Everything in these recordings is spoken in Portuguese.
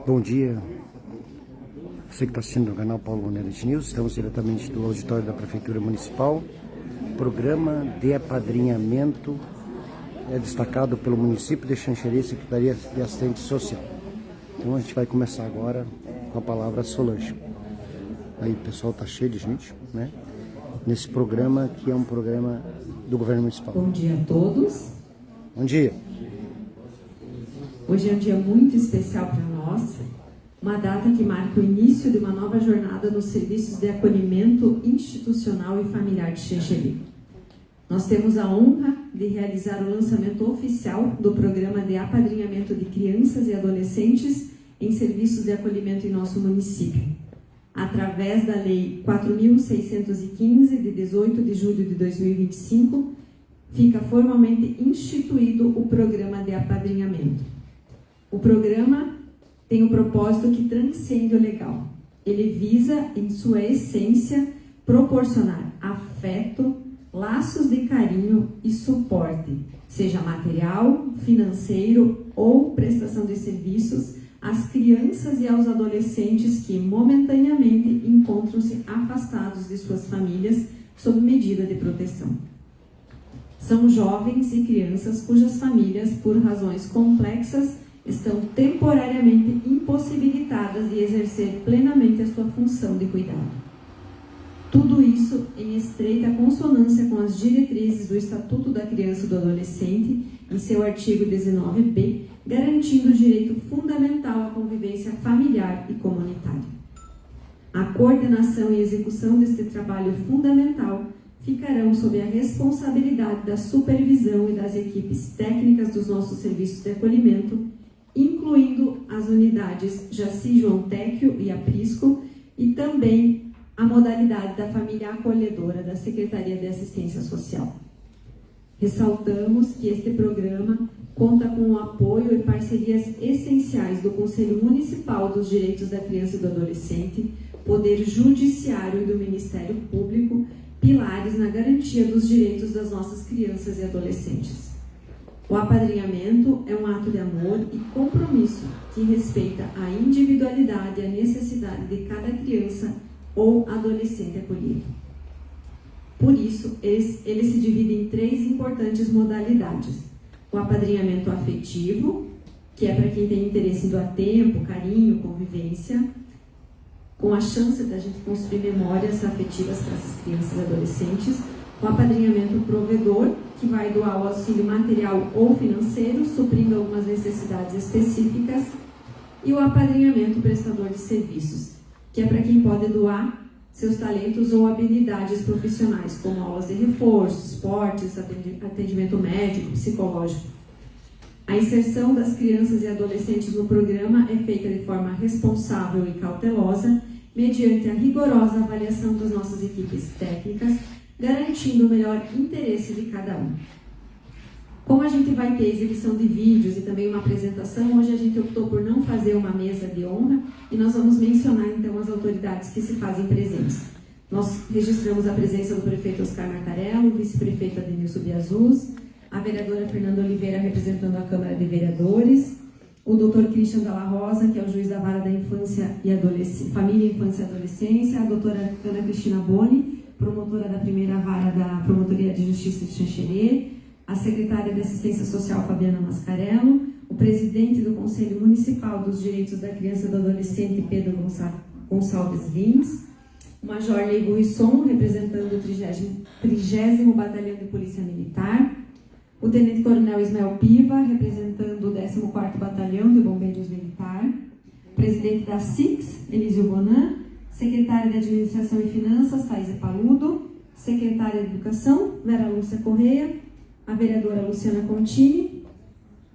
Bom dia, você que está assistindo no canal Paulo Bonetti News. Estamos diretamente do auditório da Prefeitura Municipal. Programa de apadrinhamento é destacado pelo município de Xanxerê, Secretaria de Assistência Social. Então a gente vai começar agora com a palavra Solange. Aí o pessoal está cheio de gente, né? Nesse programa que é um programa do governo municipal. Bom dia a todos. Bom dia. Hoje é um dia muito especial para nós, uma data que marca o início de uma nova jornada nos serviços de acolhimento institucional e familiar de Xanxerê. Nós temos a honra de realizar o lançamento oficial do programa de apadrinhamento de crianças e adolescentes em serviços de acolhimento em nosso município, através da Lei 4.615, de 18 de julho de 2025, fica formalmente instituído o programa de apadrinhamento. O programa tem um propósito que transcende o legal. Ele visa, em sua essência, proporcionar afeto, laços de carinho e suporte, seja material, financeiro ou prestação de serviços, às crianças e aos adolescentes que momentaneamente encontram-se afastados de suas famílias sob medida de proteção. São jovens e crianças cujas famílias, por razões complexas, estão temporariamente impossibilitadas de exercer plenamente a sua função de cuidado. Tudo isso em estreita consonância com as diretrizes do Estatuto da Criança e do Adolescente, em seu artigo 19b, garantindo o direito fundamental à convivência familiar e comunitária. A coordenação e execução deste trabalho fundamental ficarão sob a responsabilidade da supervisão e das equipes técnicas dos nossos serviços de acolhimento, incluindo as unidades Jaci João Téquio e Aprisco, e também a modalidade da família acolhedora da Secretaria de Assistência Social. Ressaltamos que este programa conta com o apoio e parcerias essenciais do Conselho Municipal dos Direitos da Criança e do Adolescente, Poder Judiciário e do Ministério Público, pilares na garantia dos direitos das nossas crianças e adolescentes. O apadrinhamento é um ato de amor e compromisso que respeita a individualidade e a necessidade de cada criança ou adolescente acolhido. Por isso, ele se divide em 3 importantes modalidades. O apadrinhamento afetivo, que é para quem tem interesse em doar tempo, carinho, convivência, com a chance da gente construir memórias afetivas para essas crianças e adolescentes. O apadrinhamento provedor, que vai doar o auxílio material ou financeiro, suprindo algumas necessidades específicas. E o apadrinhamento prestador de serviços, que é para quem pode doar seus talentos ou habilidades profissionais, como aulas de reforço, esportes, atendimento médico, psicológico. A inserção das crianças e adolescentes no programa é feita de forma responsável e cautelosa, mediante a rigorosa avaliação das nossas equipes técnicas, garantindo o melhor interesse de cada um. Como a gente vai ter exibição de vídeos e também uma apresentação, hoje a gente optou por não fazer uma mesa de honra e nós vamos mencionar então as autoridades que se fazem presentes. Nós registramos a presença do prefeito Oscar Martarello, o vice-prefeito Adenilson Biazuz, a vereadora Fernanda Oliveira representando a Câmara de Vereadores, o doutor Christian Dalla Rosa, que é o juiz da Vara da Infância e Família, Infância e Adolescência, a doutora Ana Cristina Boni, promotora da primeira vara da Promotoria de Justiça de Xanxerê, a secretária de Assistência Social Fabiana Mascarello, o presidente do Conselho Municipal dos Direitos da Criança e do Adolescente Pedro Gonçalves Lins, o Major Leigo Risson, representando o 30º Batalhão de Polícia Militar, o Tenente Coronel Ismael Piva, representando o 14º Batalhão de Bombeiros Militar, presidente da SIX, Elísio Bonan, secretária de Administração e Finanças, Thaisa Paludo, secretária de Educação, Vera Lúcia Correia, a vereadora Luciana Contini,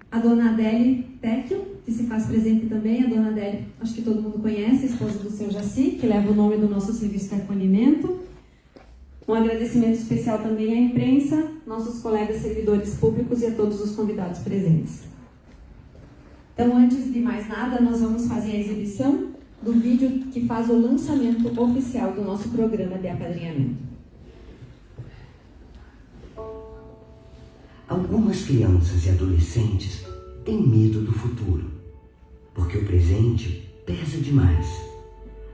a dona Adélia Téquio, que se faz presente também. A dona Adélia, acho que todo mundo conhece, a esposa do seu Jaci, que leva o nome do nosso serviço de acolhimento. Um agradecimento especial também à imprensa, nossos colegas servidores públicos e a todos os convidados presentes. Então, antes de mais nada, nós vamos fazer a exibição do vídeo que faz o lançamento oficial do nosso programa de apadrinhamento. Algumas crianças e adolescentes têm medo do futuro, porque porque o presente pesa demais.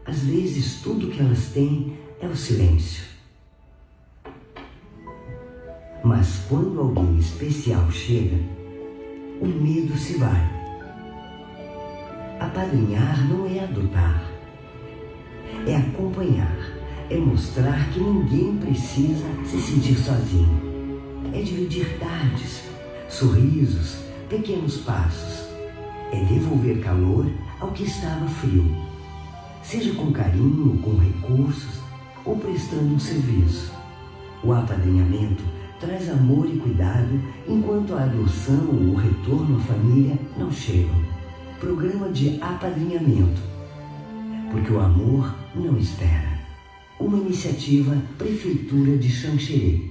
Às vezes, tudo que elas têm é o silêncio. Mas quando alguém especial chega, o medo se vai. Apadrinhar não é adotar, é acompanhar, é mostrar que ninguém precisa se sentir sozinho. É dividir tardes, sorrisos, pequenos passos. É devolver calor ao que estava frio, seja com carinho, com recursos ou prestando um serviço. O apadrinhamento traz amor e cuidado, enquanto a adoção ou o retorno à família não chegam. Programa de apadrinhamento, porque o amor não espera. Uma iniciativa Prefeitura de Xanxerê.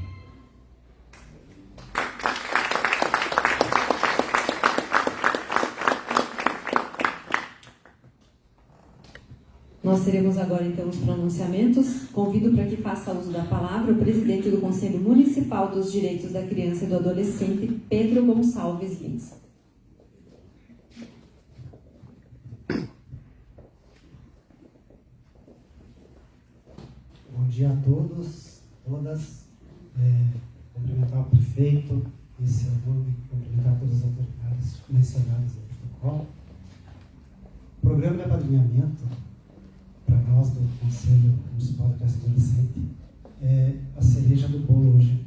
Nós teremos agora, então, os pronunciamentos. Convido para que faça uso da palavra o presidente do Conselho Municipal dos Direitos da Criança e do Adolescente, Pedro Gonçalves Lins. Bom dia a todos, todas. Cumprimentar o prefeito, esse aluno, cumprimentar todas as autoridades mencionadas no protocolo. O programa de apadrinhamento, para nós do Conselho Municipal da Criança e Adolescente, é a cereja do bolo hoje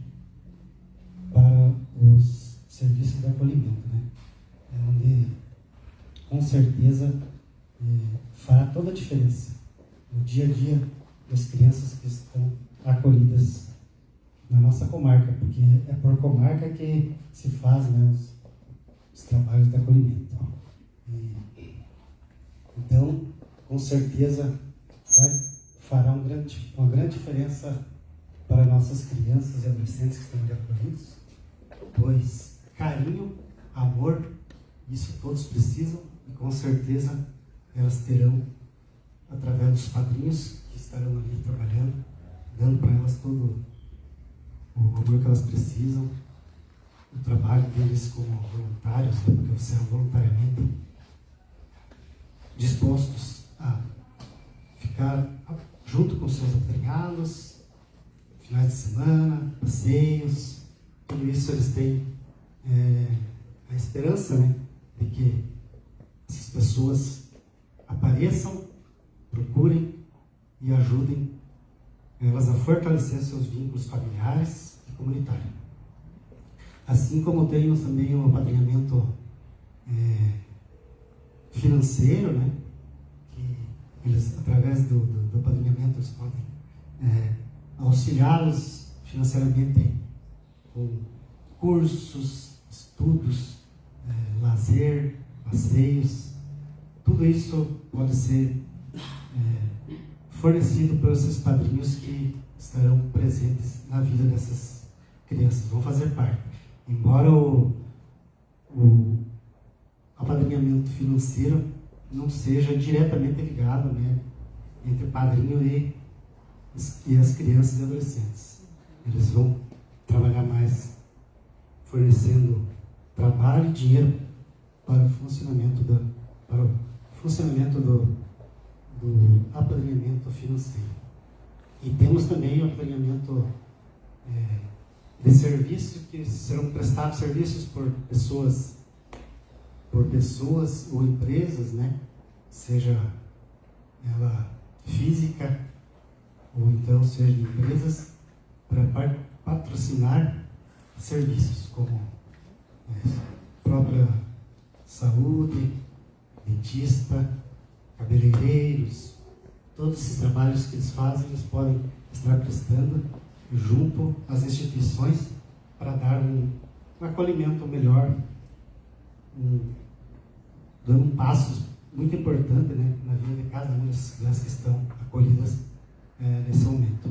para os serviços de acolhimento, né? É onde, com certeza, fará toda a diferença no dia a dia das crianças que estão acolhidas na nossa comarca, porque é por comarca que se faz, né, os trabalhos de acolhimento. Então, com certeza, fará uma grande diferença para nossas crianças e adolescentes que estão ali acolhidos, pois carinho, amor, isso todos precisam, e com certeza elas terão, através dos padrinhos que estarão ali trabalhando, dando para elas todo o amor que elas precisam, o trabalho deles como voluntários, né, porque você é voluntariamente dispostos a ficar junto com seus apadrinhados, finais de semana, passeios, tudo isso eles têm a esperança, né, de que essas pessoas apareçam, procurem e ajudem elas a fortalecer seus vínculos familiares e comunitários. Assim como temos também um apadrinhamento financeiro, né, que eles, através do apadrinhamento, eles podem auxiliá-los financeiramente com cursos, estudos, lazer, passeios. Tudo isso pode ser fornecido pelos seus padrinhos que estarão presentes na vida dessas crianças, vão fazer parte. Embora o apadrinhamento financeiro não seja diretamente ligado, né, entre padrinho e as crianças e adolescentes. Eles vão trabalhar mais fornecendo trabalho e dinheiro para o funcionamento do apadrinhamento financeiro. E temos também o apadrinhamento de serviços, que serão prestados serviços por pessoas ou empresas, né? Seja ela física ou então seja de empresas, para patrocinar serviços como própria saúde, dentista, cabeleireiros. Todos esses trabalhos que eles fazem, eles podem estar prestando junto às instituições para dar um acolhimento melhor, dando um passo muito importante, né, na vida de cada uma das crianças que estão acolhidas nesse momento.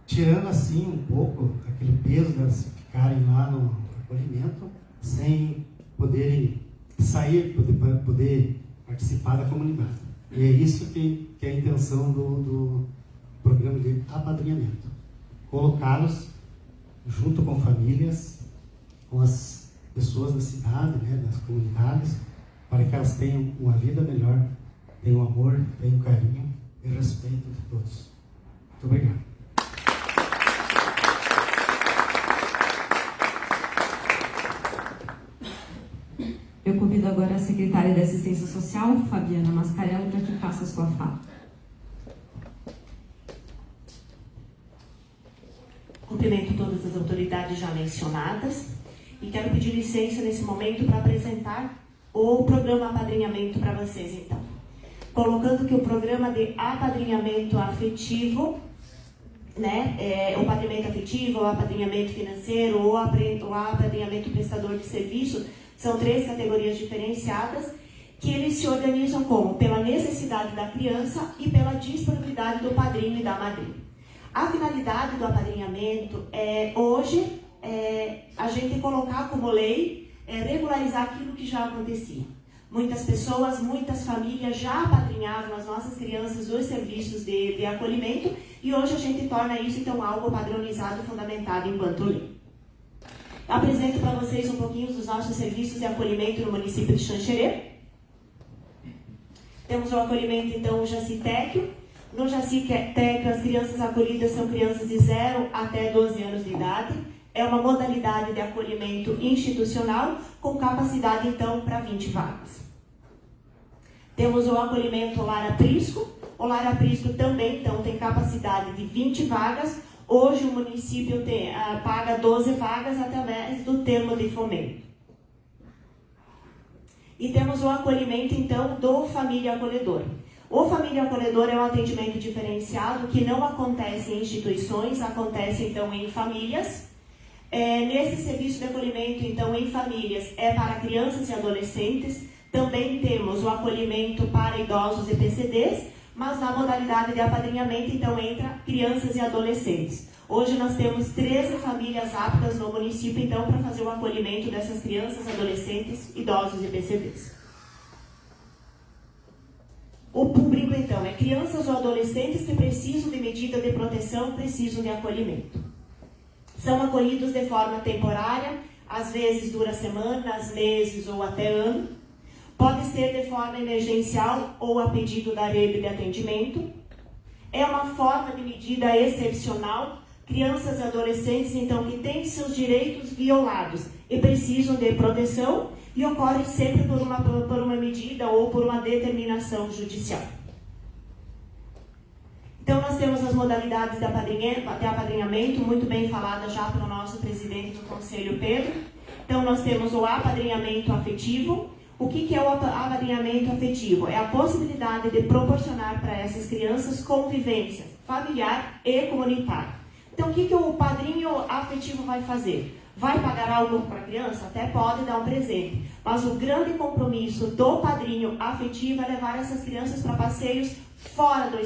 Tirando assim um pouco aquele peso delas ficarem lá no acolhimento, sem poderem sair, poder participar da comunidade. E é isso que é a intenção do programa de apadrinhamento. Colocá-los junto com famílias, com as pessoas da cidade, né, das comunidades, para que elas tenham uma vida melhor, tenham amor, tenham carinho e respeito de todos. Muito obrigado. Eu convido agora a secretária de Assistência Social, Fabiana Mascarello, para que faça a sua fala. Cumprimento todas as autoridades já mencionadas e quero pedir licença nesse momento para apresentar o programa Apadrinhamento para vocês, então. Colocando que o programa de apadrinhamento afetivo, né, o apadrinhamento afetivo, o apadrinhamento financeiro ou o apadrinhamento prestador de serviço, são 3 categorias diferenciadas que eles se organizam como? Pela necessidade da criança e pela disponibilidade do padrinho e da madrinha. A finalidade do apadrinhamento hoje a gente colocar como lei, regularizar aquilo que já acontecia. Muitas pessoas, muitas famílias já apadrinhavam as nossas crianças dos serviços de acolhimento e hoje a gente torna isso então algo padronizado e fundamentado enquanto lei. Apresento para vocês um pouquinho dos nossos serviços de acolhimento no município de Xanxerê. Temos o acolhimento, então, o Jaci-Téquio. No Jaci-Téquio, as crianças acolhidas são crianças de 0 até 12 anos de idade. É uma modalidade de acolhimento institucional com capacidade, então, para 20 vagas. Temos o acolhimento Lar Aprisco. O Lar Aprisco também, então, tem capacidade de 20 vagas. Hoje o município paga 12 vagas através do termo de fomento. E temos o acolhimento, então, do Família Acolhedora. O Família Acolhedora é um atendimento diferenciado que não acontece em instituições, acontece, então, em famílias. Nesse serviço de acolhimento, então, em famílias, é para crianças e adolescentes. Também temos o acolhimento para idosos e PCDs, mas na modalidade de apadrinhamento, então, entra crianças e adolescentes. Hoje nós temos 13 famílias aptas no município, então, para fazer o acolhimento dessas crianças, adolescentes, idosos e PCDs. O público, então, é crianças ou adolescentes que precisam de medida de proteção, precisam de acolhimento. São acolhidos de forma temporária, às vezes dura semanas, meses ou até ano. Pode ser de forma emergencial ou a pedido da rede de atendimento. É uma forma de medida excepcional. Crianças e adolescentes, então, que têm seus direitos violados e precisam de proteção e ocorre sempre por uma medida ou por uma determinação judicial. Então, nós temos as modalidades de apadrinhamento, muito bem falada já pelo nosso presidente do Conselho, Pedro. Então, nós temos o apadrinhamento afetivo. O que é o apadrinhamento afetivo? É a possibilidade de proporcionar para essas crianças convivência familiar e comunitária. Então, o que o padrinho afetivo vai fazer? Vai pagar algo para a criança? Até pode dar um presente. Mas o grande compromisso do padrinho afetivo é levar essas crianças para passeios fora do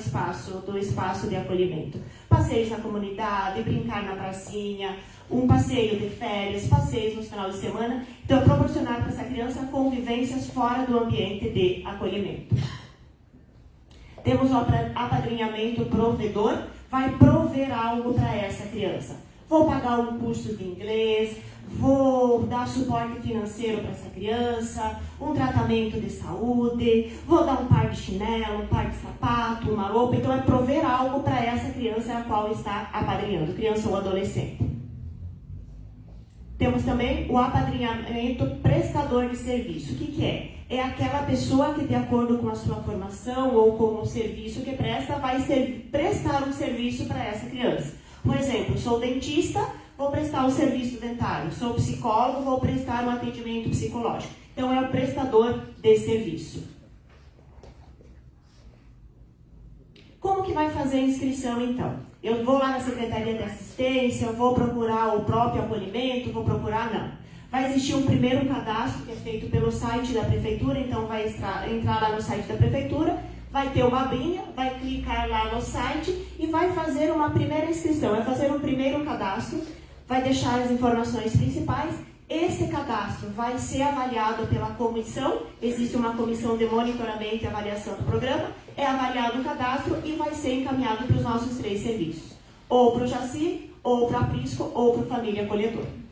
espaço de acolhimento. Passeios na comunidade, brincar na pracinha, um passeio de férias, passeios no final de semana. Então, é proporcionar para essa criança convivências fora do ambiente de acolhimento. Temos o apadrinhamento provedor, vai prover algo para essa criança. Vou pagar um curso de inglês, vou dar suporte financeiro para essa criança, um tratamento de saúde, vou dar um par de chinelo, um par de sapato, uma roupa. Então, é prover algo para essa criança a qual está apadrinhando, criança ou adolescente. Temos também o apadrinhamento prestador de serviço. O que é? É aquela pessoa que, de acordo com a sua formação ou com o serviço que presta, vai prestar um serviço para essa criança. Por exemplo, sou dentista, vou prestar um serviço dentário. Sou psicólogo, vou prestar um atendimento psicológico. Então, é o prestador de serviço. Como que vai fazer a inscrição, então? Eu vou lá na Secretaria de Assistência, eu vou procurar o próprio acolhimento, vou procurar, não. Vai existir um primeiro cadastro que é feito pelo site da Prefeitura, então vai entrar lá no site da Prefeitura, vai ter uma abinha, vai clicar lá no site e vai fazer uma primeira inscrição, vai fazer um primeiro cadastro, vai deixar as informações principais. Este cadastro vai ser avaliado pela comissão, existe uma comissão de monitoramento e avaliação do programa, é avaliado o cadastro e vai ser encaminhado para os nossos 3 serviços, ou para o Jaci, ou para a Prisco, ou para a Família Acolhedora.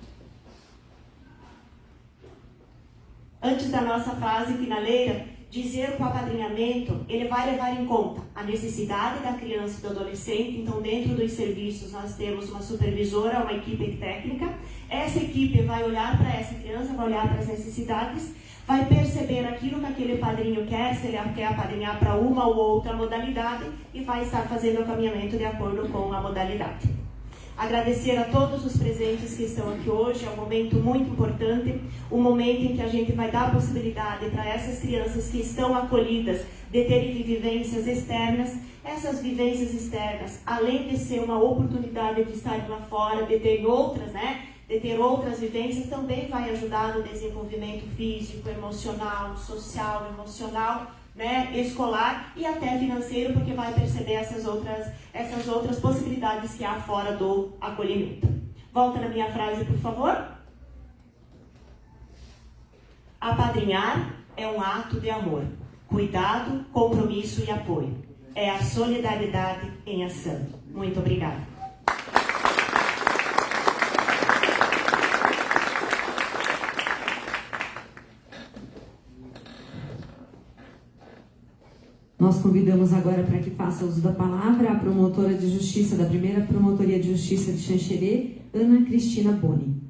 antes da nossa frase finaleira, dizer que o apadrinhamento ele vai levar em conta a necessidade da criança e do adolescente. Então, dentro dos serviços, nós temos uma supervisora, uma equipe técnica. Essa equipe vai olhar para essa criança, vai olhar para as necessidades, vai perceber aquilo que aquele padrinho quer, se ele quer apadrinhar para uma ou outra modalidade, e vai estar fazendo o caminhamento de acordo com a modalidade. Agradecer a todos os presentes que estão aqui hoje. É um momento muito importante, um momento em que a gente vai dar a possibilidade para essas crianças que estão acolhidas de terem vivências externas. Essas vivências externas, além de ser uma oportunidade de estar lá fora, de ter outras vivências, também vai ajudar no desenvolvimento físico, emocional, social, escolar e até financeiro, porque vai perceber essas outras possibilidades que há fora do acolhimento. Volta na minha frase, por favor. Apadrinhar é um ato de amor, cuidado, compromisso e apoio. É a solidariedade em ação. Muito obrigada. Nós convidamos agora para que faça uso da palavra a promotora de justiça da primeira Promotoria de Justiça de Xanxerê, Ana Cristina Boni.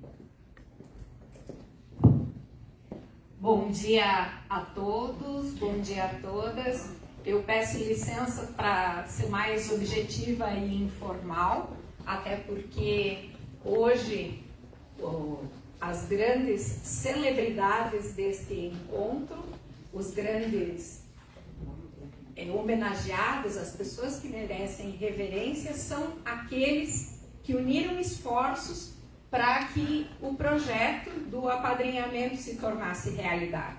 Bom dia a todos, bom dia a todas. Eu peço licença para ser mais objetiva e informal, até porque hoje as grandes celebridades deste encontro, os grandes homenageados, as pessoas que merecem reverência, são aqueles que uniram esforços para que o projeto do apadrinhamento se tornasse realidade.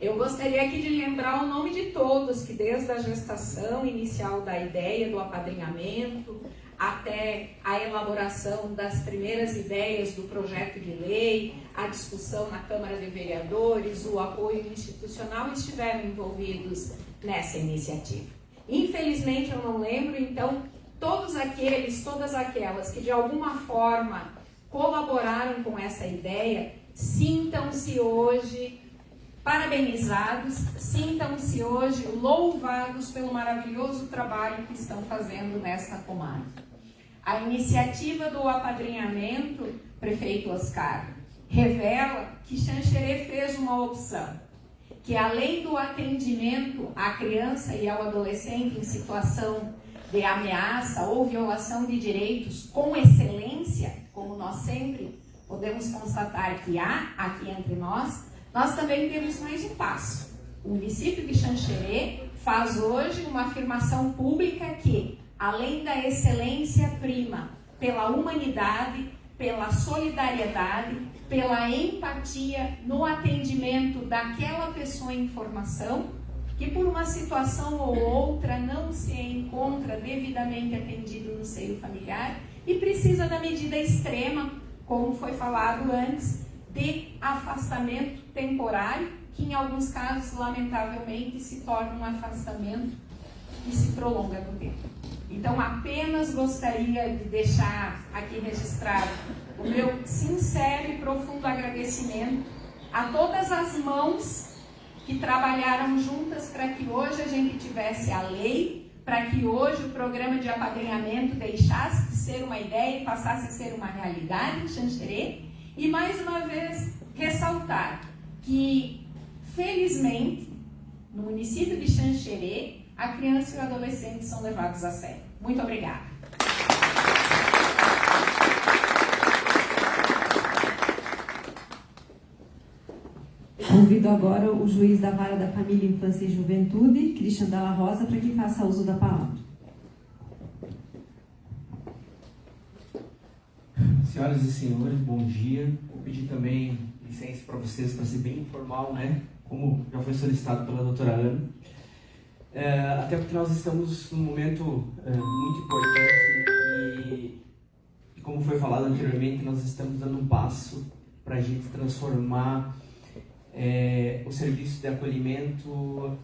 Eu gostaria aqui de lembrar o nome de todos que desde a gestação inicial da ideia do apadrinhamento até a elaboração das primeiras ideias do projeto de lei, a discussão na Câmara de Vereadores, o apoio institucional estiveram envolvidos nessa iniciativa. Infelizmente eu não lembro, então, todos aqueles, todas aquelas que de alguma forma colaboraram com essa ideia, sintam-se hoje parabenizados, sintam-se hoje louvados pelo maravilhoso trabalho que estão fazendo nesta comarca. A iniciativa do apadrinhamento, prefeito Oscar, revela que Xanxerê fez uma opção, que além do atendimento à criança e ao adolescente em situação de ameaça ou violação de direitos com excelência, como nós sempre podemos constatar que há aqui entre nós, nós também temos mais um passo. O município de Xanxerê faz hoje uma afirmação pública que, além da excelência prima pela humanidade, pela solidariedade, pela empatia no atendimento daquela pessoa em formação, que por uma situação ou outra não se encontra devidamente atendido no seio familiar e precisa da medida extrema, como foi falado antes, de afastamento temporário, que em alguns casos, lamentavelmente, se torna um afastamento e se prolonga no tempo. Então, apenas gostaria de deixar aqui registrado o meu sincero e profundo agradecimento a todas as mãos que trabalharam juntas para que hoje a gente tivesse a lei, para que hoje o programa de apadrinhamento deixasse de ser uma ideia e passasse a ser uma realidade em Xanxerê. E mais uma vez ressaltar que, felizmente, no município de Xanxerê, a criança e o adolescente são levados a sério. Muito obrigada. Convido agora o juiz da Vara da Família, Infância e Juventude, Christian Dalla Rosa, para que faça uso da palavra. Senhoras e senhores, bom dia. Vou pedir também licença para vocês, para ser bem informal, né? Como já foi solicitado pela doutora Ana. Até porque nós estamos num momento muito importante e, como foi falado anteriormente, nós estamos dando um passo para a gente transformar o serviço de acolhimento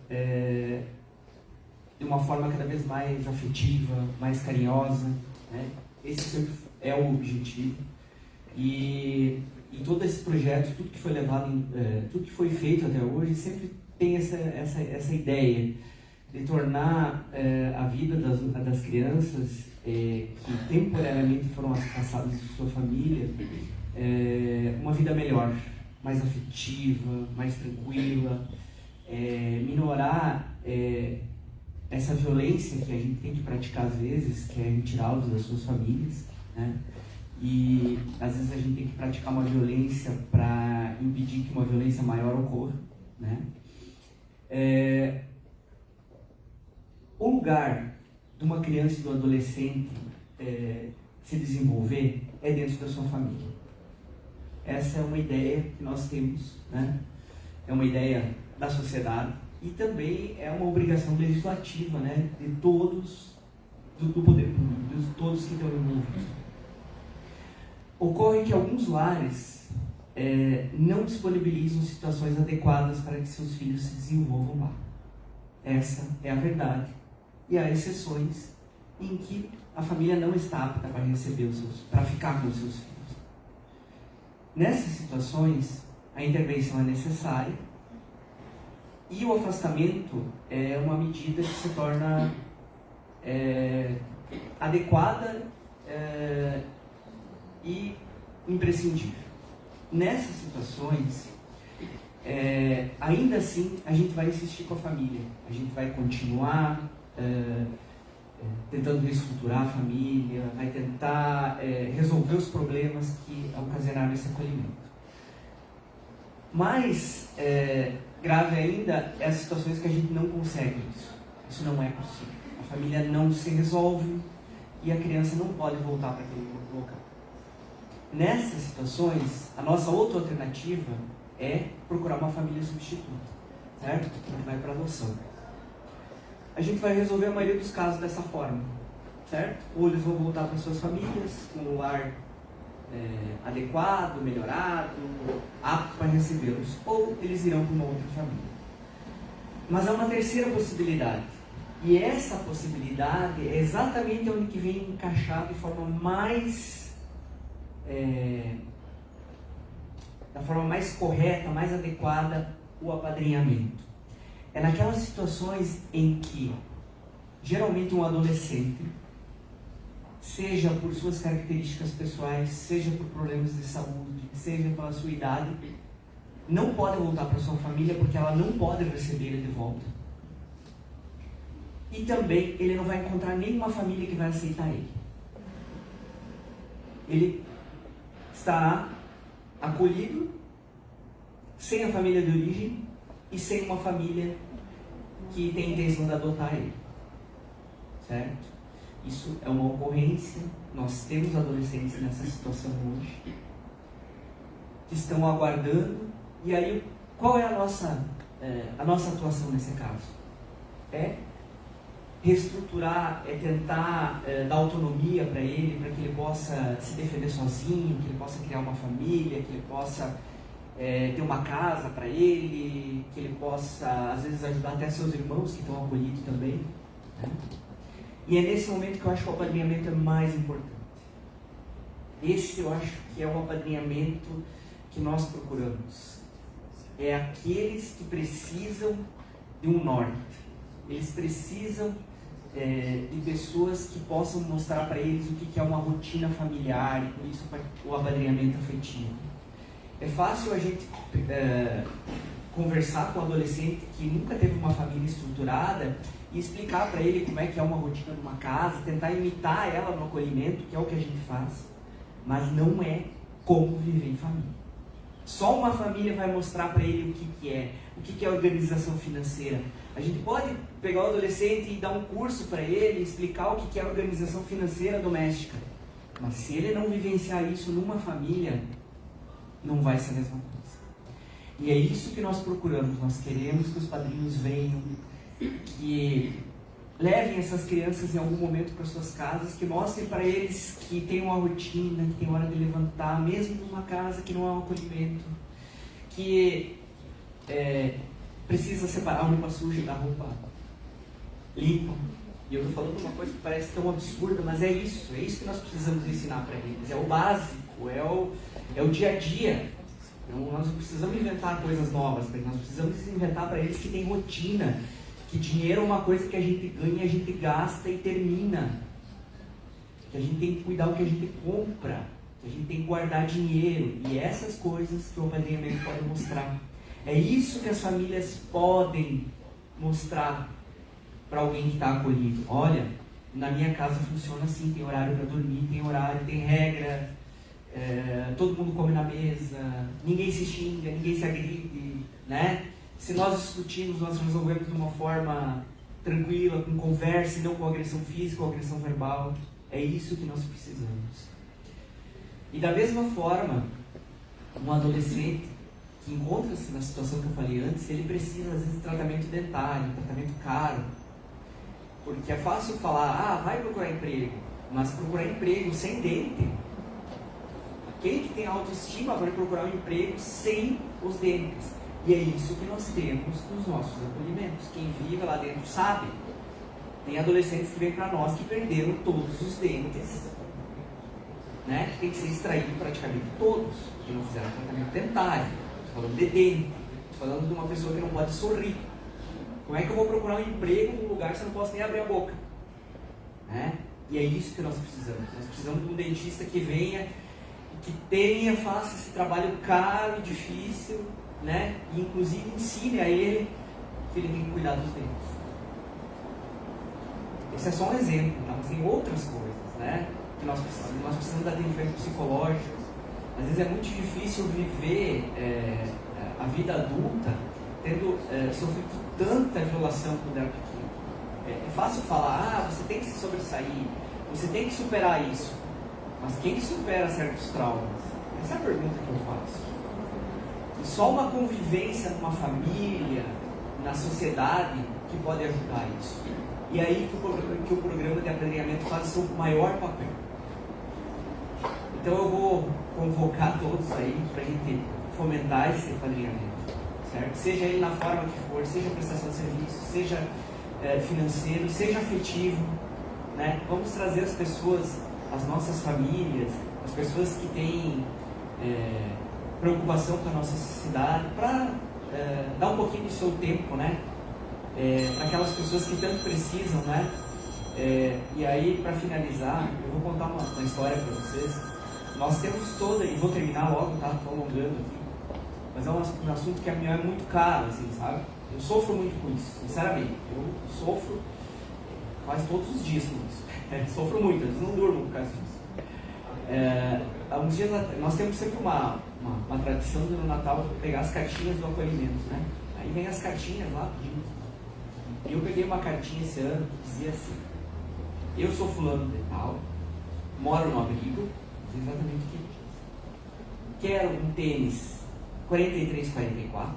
de uma forma cada vez mais afetiva, mais carinhosa, né? Esse sempre é o objetivo. E e todo esse projeto, tudo que foi levado, tudo que foi feito até hoje, sempre tem essa ideia de tornar a vida das crianças que temporariamente foram afastadas de sua família uma vida melhor, mais afetiva, mais tranquila, minorar essa violência que a gente tem que praticar às vezes, que é retirá-los das suas famílias, né? E às vezes a gente tem que praticar uma violência para impedir que uma violência maior ocorra, né? O lugar de uma criança e do adolescente se desenvolver é dentro da sua família. Essa é uma ideia que nós temos, né? É uma ideia da sociedade e também é uma obrigação legislativa, né? De todos, do poder público, de todos que estão envolvidos. Ocorre que alguns lares não disponibilizam situações adequadas para que seus filhos se desenvolvam lá. Essa é a verdade. E há exceções em que a família não está apta para receber para ficar com os seus filhos. Nessas situações, a intervenção é necessária e o afastamento é uma medida que se torna adequada e imprescindível. Nessas situações, ainda assim, a gente vai insistir com a família, a gente vai continuar tentando reestruturar a família, vai tentar resolver os problemas que ocasionaram esse acolhimento. Mais grave ainda é as situações que a gente não consegue isso. Isso não é possível. A família não se resolve e a criança não pode voltar para aquele local. Nessas situações, a nossa outra alternativa é procurar uma família substituta, certo? Que vai para adoção. A gente vai resolver a maioria dos casos dessa forma, certo? Ou eles vão voltar para suas famílias com um lar adequado, melhorado, apto para recebê-los, ou eles irão para uma outra família. Mas há uma terceira possibilidade, e essa possibilidade é exatamente onde que vem encaixar de forma mais da forma mais correta, mais adequada, o apadrinhamento. É naquelas situações em que, geralmente um adolescente, seja por suas características pessoais, seja por problemas de saúde, seja pela sua idade, não pode voltar para sua família porque ela não pode receber ele de volta. E também ele não vai encontrar nenhuma família que vai aceitar ele. Ele estará acolhido, sem a família de origem e sem uma família que tem intenção de adotar ele. Certo? Isso é uma ocorrência. Nós temos adolescentes nessa situação hoje, que estão aguardando. E aí, qual é a nossa atuação nesse caso? É reestruturar, é tentar dar autonomia para ele, para que ele possa se defender sozinho, que ele possa criar uma família, que ele possa ter uma casa para ele, que ele possa, às vezes, ajudar até seus irmãos que estão acolhidos também, né? E é nesse momento que eu acho que o apadrinhamento é mais importante. Esse eu acho que é o apadrinhamento que nós procuramos. É aqueles que precisam de um norte. Eles precisam de pessoas que possam mostrar para eles o que é uma rotina familiar e com isso o apadrinhamento afetivo. É fácil a gente conversar com um adolescente que nunca teve uma família estruturada e explicar para ele como é que é uma rotina de uma casa, tentar imitar ela no acolhimento, que é o que a gente faz, mas não é como viver em família. Só uma família vai mostrar para ele o que é organização financeira. A gente pode pegar o adolescente e dar um curso para ele, explicar o que é organização financeira doméstica, mas se ele não vivenciar isso numa família, não vai ser a mesma coisa. E é isso que nós procuramos. Nós queremos que os padrinhos venham, que levem essas crianças em algum momento para suas casas, que mostrem para eles que tem uma rotina, que tem hora de levantar, mesmo numa casa que não há um acolhimento, que precisa separar a roupa suja da roupa limpa, E eu estou falando uma coisa que parece tão absurda, mas é isso que nós precisamos ensinar para eles. É o básico, é o dia a dia. Nós não precisamos inventar coisas novas para eles, nós precisamos inventar para eles que tem rotina, que dinheiro é uma coisa que a gente ganha, a gente gasta e termina. Que a gente tem que cuidar do que a gente compra, que a gente tem que guardar dinheiro. E essas coisas que o apadrinhamento pode mostrar. É isso que as famílias podem mostrar para alguém que está acolhido. Olha, na minha casa funciona assim, tem horário para dormir, tem horário, tem regra, todo mundo come na mesa, ninguém se xinga, ninguém se agride, né? Se nós discutimos, nós resolvemos de uma forma tranquila, com conversa, e não com agressão física ou agressão verbal. É isso que nós precisamos. E da mesma forma, um adolescente que encontra-se na situação que eu falei antes, ele precisa às vezes de tratamento dentário, tratamento caro. Porque é fácil falar, vai procurar emprego, mas procurar emprego sem dente. Quem que tem autoestima vai procurar um emprego sem os dentes? E é isso que nós temos nos nossos acolhimentos. Quem vive lá dentro sabe. Tem adolescentes que vêm para nós que perderam todos os dentes, né? Que tem que ser extraído praticamente todos, que não fizeram tratamento dentário. Estou falando de dente, estou falando de uma pessoa que não pode sorrir. Como é que eu vou procurar um emprego num lugar se eu não posso nem abrir a boca? Né? E é isso que nós precisamos. Nós precisamos de um dentista que venha, que faça esse trabalho caro e difícil, né? E inclusive ensine a ele que ele tem que cuidar dos dentes. Esse é só um exemplo, tá? Mas tem outras coisas, né? Que nós precisamos de atendimento psicológico. Às vezes é muito difícil viver a vida adulta tendo sofrido tanta violação quando era pequeno. É fácil falar, você tem que se sobressair, você tem que superar isso. Mas quem supera certos traumas? Essa é a pergunta que eu faço. E só uma convivência numa família, na sociedade, que pode ajudar isso. E aí que o programa de apadrinhamento faz o seu maior papel. Então eu vou convocar todos aí para a gente fomentar esse apadrinhamento, certo? Seja ele na forma que for, seja prestação de serviço, seja financeiro, seja afetivo, né? Vamos trazer as pessoas, as nossas famílias, as pessoas que têm preocupação com a nossa sociedade, para dar um pouquinho do seu tempo, né? Para aquelas pessoas que tanto precisam, né? E aí, para finalizar, eu vou contar uma história para vocês. Nós temos e vou terminar logo, tá? Estou alongando aqui, mas é um assunto que a mim é muito caro, assim, sabe? Eu sofro muito com isso, sinceramente. Eu sofro quase todos os dias com isso. Sofro muito, às vezes não durmo por causa disso. Há uns dias nós temos sempre uma tradição do Natal pegar as cartinhas do acolhimento, né? Aí vem as cartinhas lá pedindo. E eu peguei uma cartinha esse ano que dizia assim: eu sou fulano de tal, moro no abrigo, exatamente o que ele diz. Quero um tênis 43-44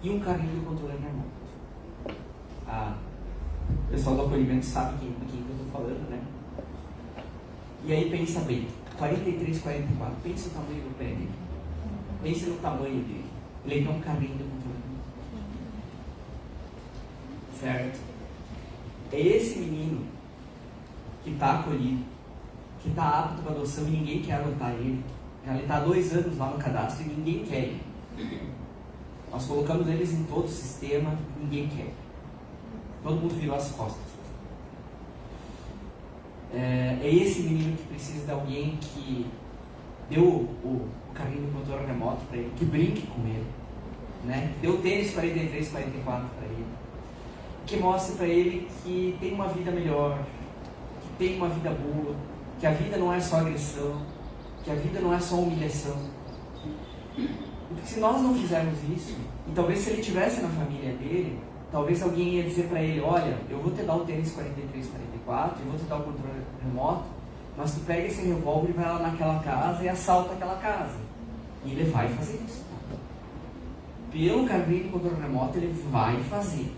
e um carrinho de controle remoto. O pessoal do acolhimento sabe quem eu estou falando, né? E aí pensa bem, 43-44, pensa o tamanho do pé dele, pensa no tamanho dele. Ele tem um carrinho de controle remoto. Certo? É esse menino que está acolhido, que está apto para adoção e ninguém quer adotar ele. Ele está há 2 anos lá no cadastro e ninguém quer ele. Nós colocamos eles em todo o sistema, ninguém quer. Todo mundo virou as costas. É esse menino que precisa de alguém que deu o carrinho do controle remoto para ele, que brinque com ele, né? Que deu o tênis 43-44 para ele, que mostre para ele que tem uma vida melhor, que tem uma vida boa, que a vida não é só agressão, que a vida não é só humilhação. Porque se nós não fizermos isso, e talvez se ele estivesse na família dele, talvez alguém ia dizer para ele: olha, eu vou te dar o tênis 43-44, eu vou te dar o controle remoto, mas tu pega esse revólver e vai lá naquela casa e assalta aquela casa. E ele vai fazer isso. Pelo carrinho de controle remoto, ele vai fazer.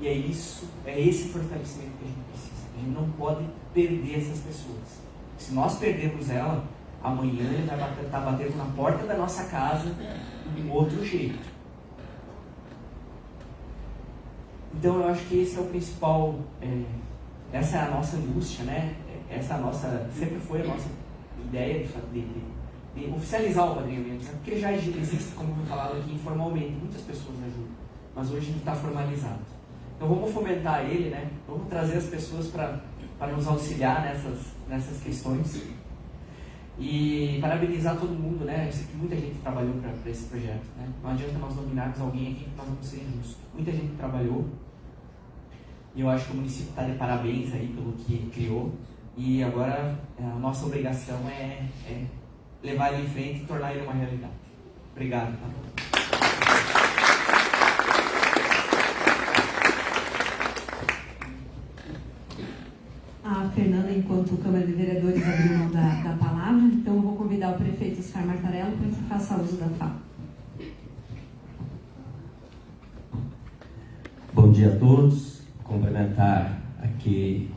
E é esse fortalecimento que a gente precisa. A gente não pode perder essas pessoas. Se nós perdermos ela, amanhã ele vai estar batendo na porta da nossa casa de um outro jeito. Então eu acho que esse é o principal, essa é a nossa angústia, né? Essa é a nossa, sempre foi a nossa ideia de oficializar o apadrinhamento, né? Porque ele já existe, como foi falado aqui, informalmente, muitas pessoas ajudam, mas hoje ele está formalizado. Então vamos fomentar ele, né? Vamos trazer as pessoas para nos auxiliar nessas questões. E parabenizar todo mundo, né? Eu sei que muita gente trabalhou para esse projeto, né? Não adianta nós nominarmos alguém aqui que nós vamos ser injustos. Muita gente trabalhou e eu acho que o município está de parabéns aí pelo que criou. E agora a nossa obrigação é levar ele em frente e tornar ele uma realidade. Obrigado. Tá? A Fernanda, enquanto Câmara de Vereadores, abriu mão da palavra, então eu vou convidar o prefeito Oscar Martarello para que faça uso da fala. Bom dia a todos. Cumprimentar aqui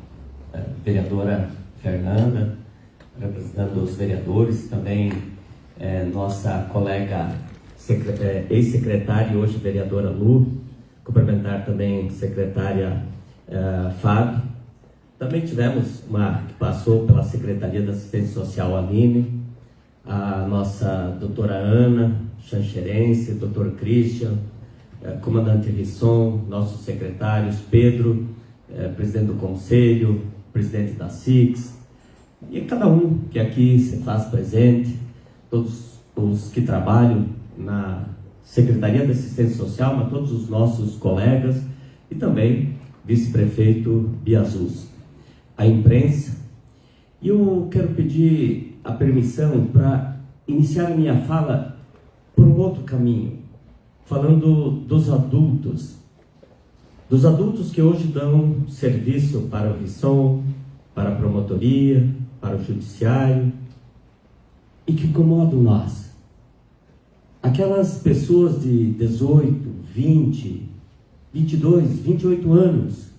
a vereadora Fernanda, representando os vereadores, também nossa colega ex-secretária e hoje vereadora Lu, cumprimentar também a secretária Fábio. Também tivemos uma que passou pela Secretaria da Assistência Social, Aline, a nossa doutora Ana Xanxerense, doutor Christian, comandante Risson, nossos secretários, Pedro, presidente do Conselho, presidente da SIX, e cada um que aqui se faz presente, todos os que trabalham na Secretaria da Assistência Social, mas todos os nossos colegas, e também vice-prefeito Biazus, a imprensa. E eu quero pedir a permissão para iniciar a minha fala por um outro caminho, falando dos adultos que hoje dão serviço para o Risson, para a promotoria, para o judiciário, e que incomodam nós. Aquelas pessoas de 18, 20, 22, 28 anos,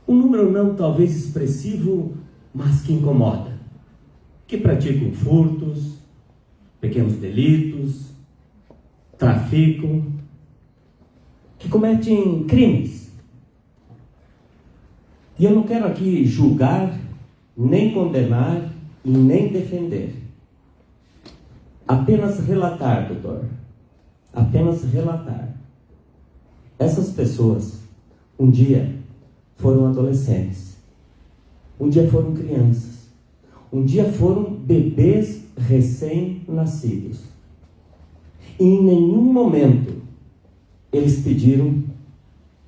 um número não talvez expressivo, mas que incomoda, que praticam furtos, pequenos delitos, traficam, que cometem crimes. E eu não quero aqui julgar, nem condenar e nem defender. Apenas relatar, doutor. Apenas relatar. Essas pessoas, um dia, foram adolescentes. Um dia foram crianças. Um dia foram bebês recém-nascidos. E em nenhum momento eles pediram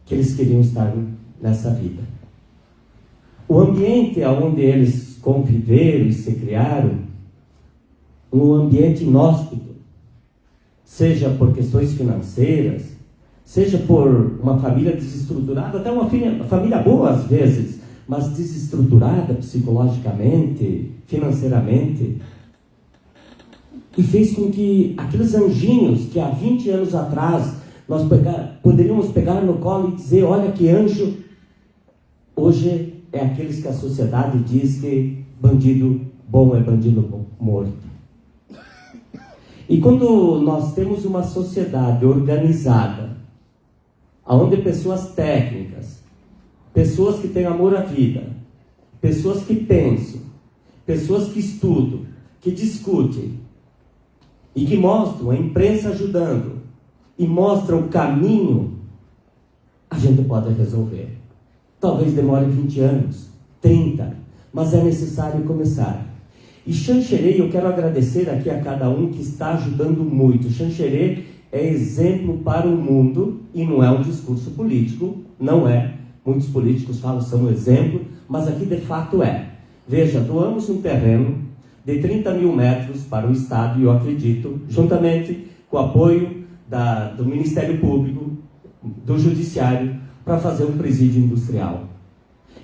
que eles queriam estar nessa vida. O ambiente onde eles conviveram e se criaram, um ambiente inóspito, seja por questões financeiras, seja por uma família desestruturada, até uma família boa às vezes, mas desestruturada psicologicamente, financeiramente, e fez com que aqueles anjinhos que há 20 anos atrás nós poderíamos pegar no colo e dizer, olha que anjo, hoje é aqueles que a sociedade diz que bandido bom é bandido morto. E quando nós temos uma sociedade organizada, onde pessoas técnicas, pessoas que têm amor à vida, pessoas que pensam, pessoas que estudam, que discutem, e que mostram a imprensa ajudando, e mostram o caminho, a gente pode resolver. Talvez demore 20 anos, 30, mas é necessário começar. E Xanxerê, eu quero agradecer aqui a cada um que está ajudando muito. Xanxerê é exemplo para o mundo, e não é um discurso político, não é. Muitos políticos falam que são exemplo, mas aqui de fato é. Veja, doamos um terreno de 30 mil metros para o Estado, e eu acredito, juntamente com o apoio do Ministério Público, do Judiciário, para fazer um presídio industrial.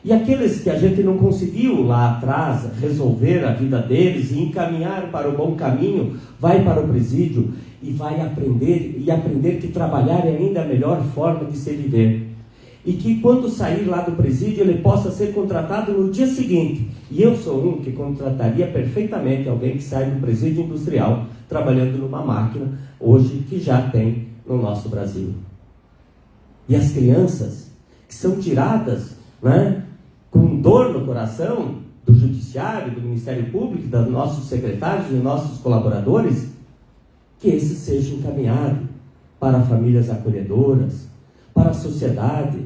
E aqueles que a gente não conseguiu lá atrás resolver a vida deles e encaminhar para o bom caminho, vai para o presídio e vai aprender que trabalhar é ainda a melhor forma de se viver. E que quando sair lá do presídio ele possa ser contratado no dia seguinte. E eu sou um que contrataria perfeitamente alguém que sai do presídio industrial trabalhando numa máquina, hoje que já tem no nosso Brasil. E as crianças que são tiradas, né, com dor no coração do Judiciário, do Ministério Público, dos nossos secretários e nossos colaboradores, que esse seja encaminhado para famílias acolhedoras, para a sociedade,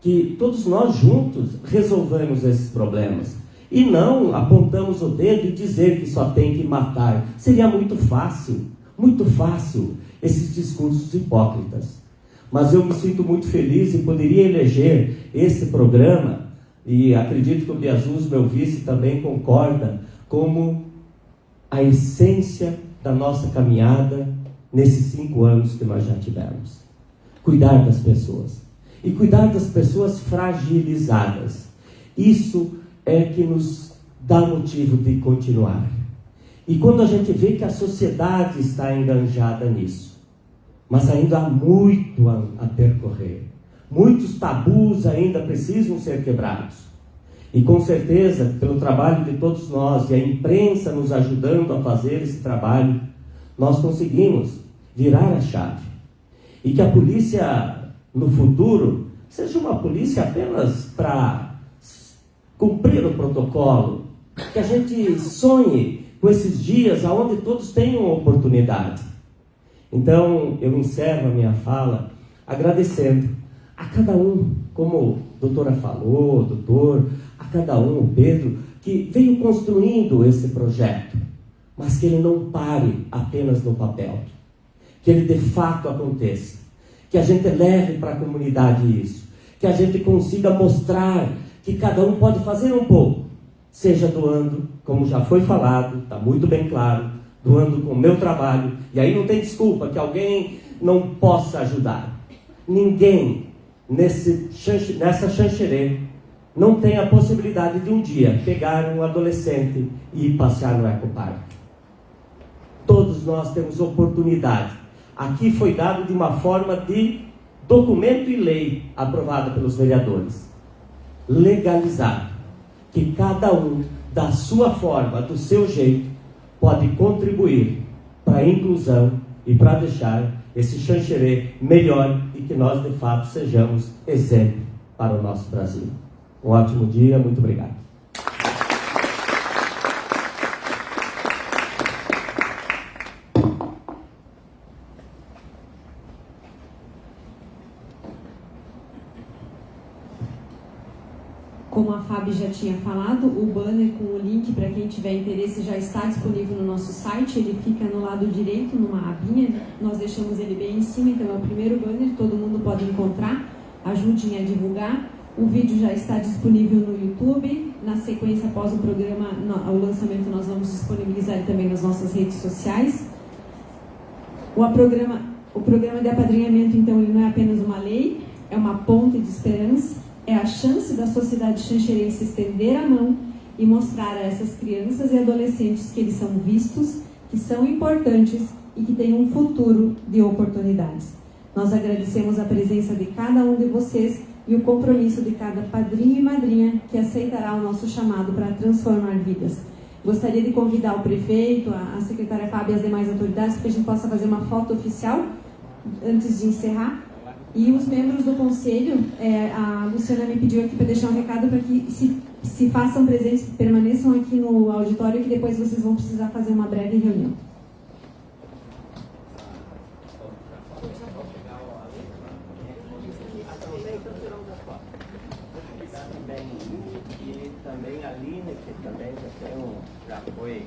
que todos nós juntos resolvamos esses problemas. E não apontamos o dedo e dizer que só tem que matar. Seria muito fácil esses discursos hipócritas. Mas eu me sinto muito feliz e poderia eleger esse programa, e acredito que o Biazus, meu vice, também concorda, como a essência da nossa caminhada nesses 5 anos que nós já tivemos. Cuidar das pessoas. E cuidar das pessoas fragilizadas. Isso é que nos dá motivo de continuar. E quando a gente vê que a sociedade está enganjada nisso, mas ainda há muito a percorrer, muitos tabus ainda precisam ser quebrados. E com certeza, pelo trabalho de todos nós e a imprensa nos ajudando a fazer esse trabalho, nós conseguimos virar a chave. E que a polícia, no futuro, seja uma polícia apenas para cumprir o protocolo, que a gente sonhe com esses dias onde todos tenham oportunidade. Então, eu encerro a minha fala agradecendo a cada um, como a doutora falou, doutor, a cada um, o Pedro, que veio construindo esse projeto, mas que ele não pare apenas no papel, que ele de fato aconteça, que a gente leve para a comunidade isso, que a gente consiga mostrar que cada um pode fazer um pouco, seja doando, como já foi falado, está muito bem claro, doando com o meu trabalho, e aí não tem desculpa que alguém não possa ajudar. Ninguém nessa Xanxerê não tem a possibilidade de um dia pegar um adolescente e ir passear no ecoparque. Todos nós temos oportunidade. Aqui foi dado de uma forma de documento e lei aprovada pelos vereadores. Legalizado. Que cada um, da sua forma, do seu jeito, pode contribuir para a inclusão e para deixar esse Xanxerê melhor e que nós, de fato, sejamos exemplo para o nosso Brasil. Um ótimo dia, muito obrigado. Como a Fábio já tinha falado, o banner com o link para quem tiver interesse já está disponível no nosso site. Ele fica no lado direito, numa abinha. Nós deixamos ele bem em cima, então é o primeiro banner, todo mundo pode encontrar. Ajudem a divulgar. O vídeo já está disponível no YouTube. Na sequência, após o programa, o lançamento, nós vamos disponibilizar também nas nossas redes sociais. O programa de apadrinhamento, então, ele não é apenas uma lei, é uma ponte de esperança. É a chance da sociedade xanxerense estender a mão e mostrar a essas crianças e adolescentes que eles são vistos, que são importantes e que têm um futuro de oportunidades. Nós agradecemos a presença de cada um de vocês e o compromisso de cada padrinho e madrinha que aceitará o nosso chamado para transformar vidas. Gostaria de convidar o prefeito, a secretária Fábio e as demais autoridades para que a gente possa fazer uma foto oficial antes de encerrar. E os membros do conselho, a Luciana me pediu aqui para deixar um recado para que se façam presentes, permaneçam aqui no auditório, que depois vocês vão precisar fazer uma breve reunião. E também a Aline, que também já foi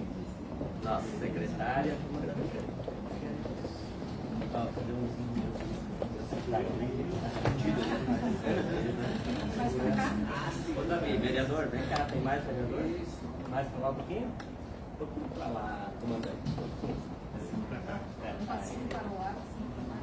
nossa secretária. Ô Davi, vereador, vem cá, tem mais vereador? Mais pra lá um pouquinho? Pra lá, comandante. Um passinho para o ar, sim.